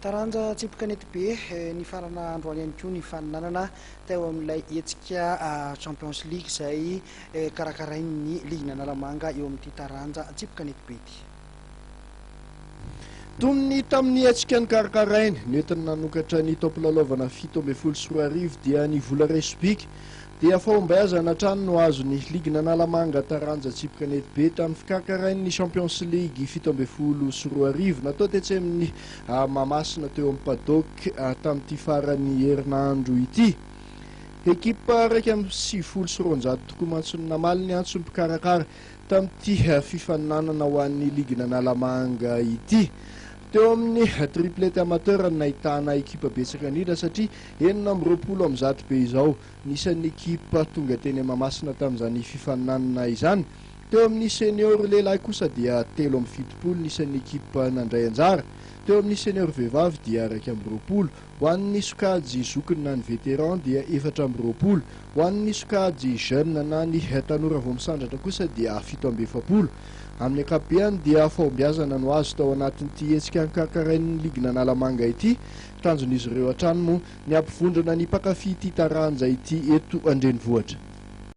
taranja tsipoka nety be ny farana androany ihany koa ny faninanana teo amin'ilay hetsika Champions League izay karakarain'ny Ligue Analamanga eo amin'ity taranja tsipoka nety be ity. Tomny tamin'ny hetsika ny karakarainy nentina nanokatra ny tompolalaovana 17 sy 20 dia ny vola resbik dia fahombiazana hatrany no azo ny Ligue Analamanga taranja tsipoka nety be tamin'ny fikarakarain'ny Champions League 17 sy 20 natao tetsy amin'ny Mahamasina teo amin'ny Padok tamin'ity farany herinandro ity. Ekipa raiky amin'ny 7 sy 900 tokoa mantsony namaly ny antso mpikarakara tamin'ity fifaninanana ho an'ny Ligue Analamanga ity. Teo amin'ny triplete amateur no nahitana ekipa betsaka indrindra satria 920 amin'ny 100 be izao nisan'ny ekipa tonga teny Mahamasina tamin'izany fifaninanana izany. Teo amin'ny senior lehilahy kosa dia 3 amin'ny 70 nisan'ny ekipa nandray anjara. Teo amin'ny senior vehivavy dia 2 amin'ny 20, ho an'ny sokajy zokiny na ny vétéran dia 4 amin'ny 20, ho an'ny sokajy jeune na ny tanora vao misandratra kosa dia 7 amin'ny 70. Amin'ny ankapobeny dia fahombiazana no azo tao anatin'ity hetsika karakarain'ny Ligue Analamanga ity. Tanjon'izy ireo hatrany moa ny ampivondrana ny mpakafy ity taranja ity eto Andrenivohitra.